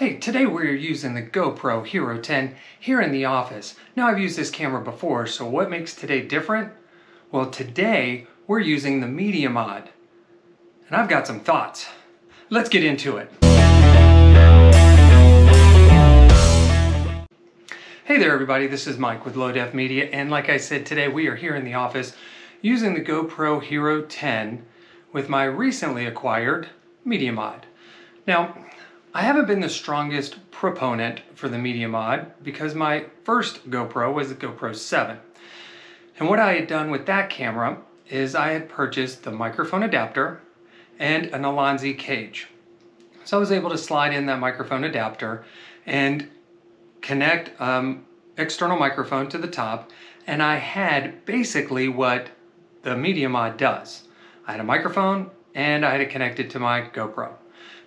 Hey, today we're using the GoPro Hero 10 here in the office. Now I've used this camera before, so what makes today different? Well, today we're using the Media Mod. And I've got some thoughts. Let's get into it. Hey there everybody, this is Mike with Low Def Media, and like I said, today we are here in the office using the GoPro Hero 10 with my recently acquired Media Mod. Now, I haven't been the strongest proponent for the Media Mod because my first GoPro was the GoPro 7. And what I had done with that camera is I had purchased the microphone adapter and an Alonzi cage. So I was able to slide in that microphone adapter and connect external microphone to the top, and I had basically what the Media Mod does. I had a microphone and I had it connected to my GoPro.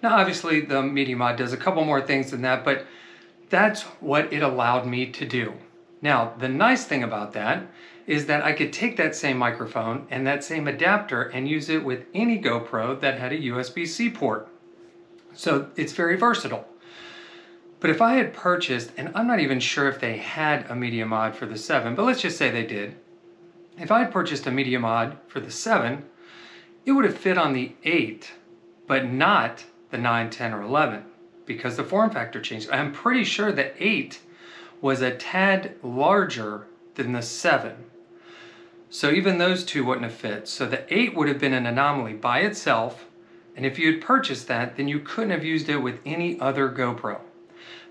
Now obviously the Media Mod does a couple more things than that, but that's what it allowed me to do. Now the nice thing about that is that I could take that same microphone and that same adapter and use it with any GoPro that had a USB-C port. So it's very versatile. But if I had purchased, and I'm not even sure if they had a Media Mod for the 7, but let's just say they did. If I had purchased a Media Mod for the 7, it would have fit on the 8, but not the 9, 10, or 11, because the form factor changed. I'm pretty sure the 8 was a tad larger than the 7. So even those two wouldn't have fit. So the 8 would have been an anomaly by itself, and if you had purchased that, then you couldn't have used it with any other GoPro.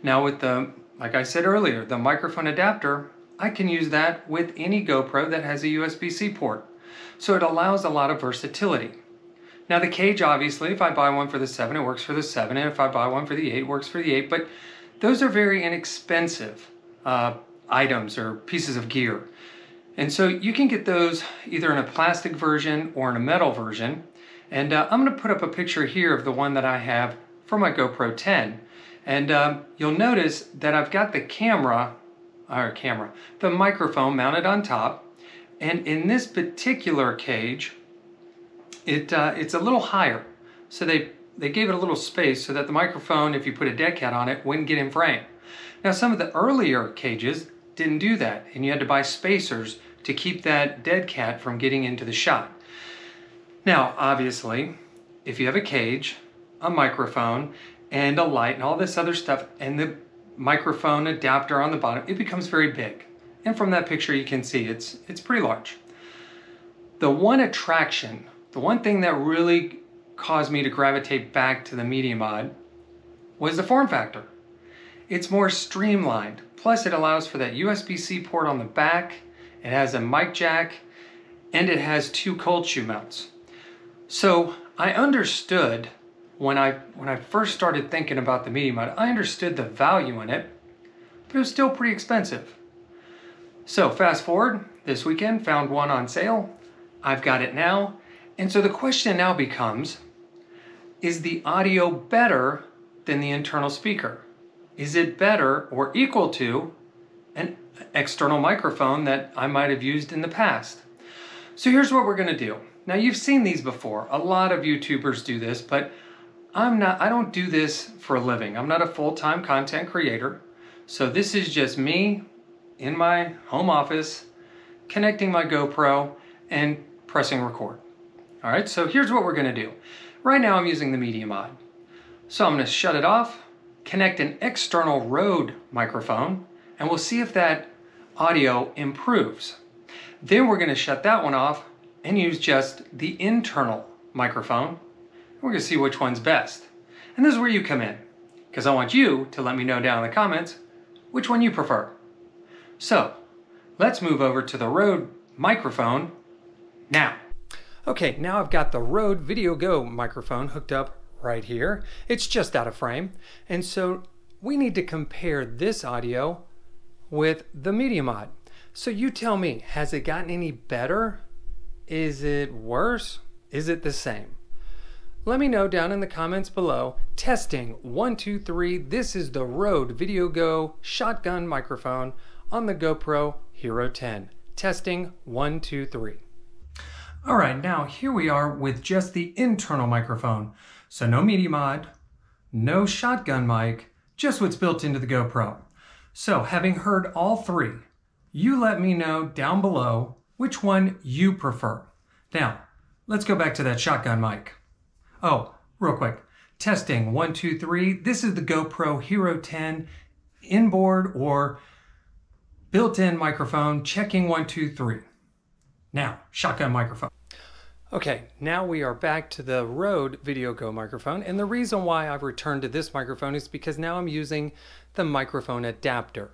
Now with the, like I said earlier, the microphone adapter, I can use that with any GoPro that has a USB-C port. So it allows a lot of versatility. Now the cage, obviously, if I buy one for the 7, it works for the 7, and if I buy one for the 8, it works for the 8, but those are very inexpensive items or pieces of gear. And so you can get those either in a plastic version or in a metal version. And I'm going to put up a picture here of the one that I have for my GoPro 10. And you'll notice that I've got the the microphone mounted on top. And in this particular cage, it's a little higher. So they gave it a little space so that the microphone, if you put a dead cat on it, wouldn't get in frame. Now some of the earlier cages didn't do that, and you had to buy spacers to keep that dead cat from getting into the shot. Now obviously, if you have a cage, a microphone, and a light and all this other stuff, and the microphone adapter on the bottom, it becomes very big. And from that picture you can see it's pretty large. The one attraction, the one thing that really caused me to gravitate back to the Media Mod was the form factor. It's more streamlined. Plus it allows for that USB-C port on the back. It has a mic jack, and it has 2 cold shoe mounts. So I understood when I first started thinking about the Media Mod, I understood the value in it, but it was still pretty expensive. So fast forward, this weekend, found one on sale. I've got it now. And so the question now becomes, is the audio better than the internal speaker? Is it better or equal to an external microphone that I might have used in the past? So here's what we're gonna do. Now you've seen these before. A lot of YouTubers do this, but I don't do this for a living. I'm not a full-time content creator. So this is just me in my home office, connecting my GoPro and pressing record. All right, so here's what we're gonna do. Right now I'm using the Media Mod. So I'm gonna shut it off, connect an external Rode microphone, and we'll see if that audio improves. Then we're gonna shut that one off and use just the internal microphone. We're gonna see which one's best. And this is where you come in, because I want you to let me know down in the comments which one you prefer. So let's move over to the Rode microphone now. Okay, now I've got the Rode Video Go microphone hooked up right here. It's just out of frame. And so we need to compare this audio with the Media Mod. So you tell me, has it gotten any better? Is it worse? Is it the same? Let me know down in the comments below. Testing 1, 2, 3. This is the Rode Video Go shotgun microphone on the GoPro Hero 10. Testing 1, 2, 3. All right, now here we are with just the internal microphone. So no Media Mod, no shotgun mic, just what's built into the GoPro. So having heard all three, you let me know down below which one you prefer. Now, let's go back to that shotgun mic. Oh, real quick. Testing 1, 2, 3. This is the GoPro Hero 10 inboard or built-in microphone. Checking 1, 2, 3. Now, shotgun microphone. Okay, now we are back to the Rode Video Go microphone, and the reason why I've returned to this microphone is because now I'm using the microphone adapter.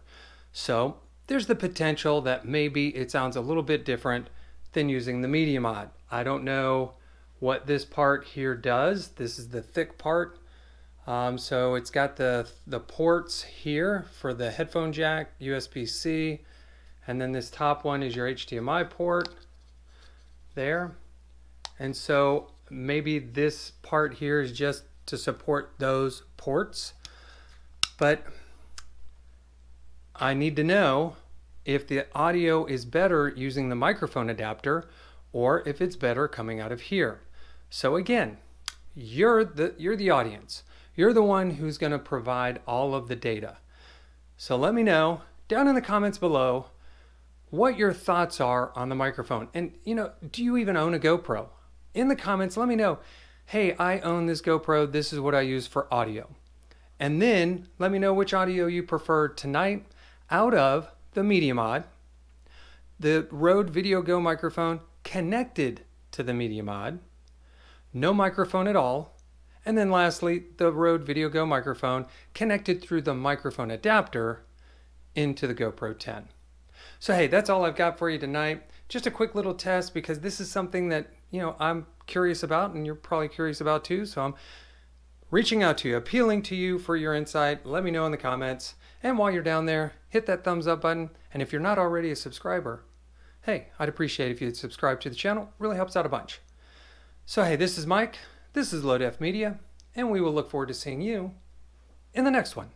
So there's the potential that maybe it sounds a little bit different than using the Media Mod. I don't know what this part here does. This is the thick part. So it's got the ports here for the headphone jack, USB-C, and then this top one is your HDMI port there. And so maybe this part here is just to support those ports, but I need to know if the audio is better using the microphone adapter or if it's better coming out of here. So again, you're the audience. You're the one who's going to provide all of the data. So let me know down in the comments below what your thoughts are on the microphone. And do you even own a GoPro? In the comments, let me know, hey, I own this GoPro. This is what I use for audio. And then let me know which audio you prefer tonight out of the Media Mod, the Rode Video Go microphone connected to the Media Mod, no microphone at all, and then lastly, the Rode Video Go microphone connected through the microphone adapter into the GoPro 10. So hey, that's all I've got for you tonight. Just a quick little test because this is something that, I'm curious about and you're probably curious about too. So I'm reaching out to you, appealing to you for your insight. Let me know in the comments. And while you're down there, hit that thumbs up button. And if you're not already a subscriber, hey, I'd appreciate if you'd subscribe to the channel. It really helps out a bunch. So hey, this is Mike. This is Low Def Media, and we will look forward to seeing you in the next one.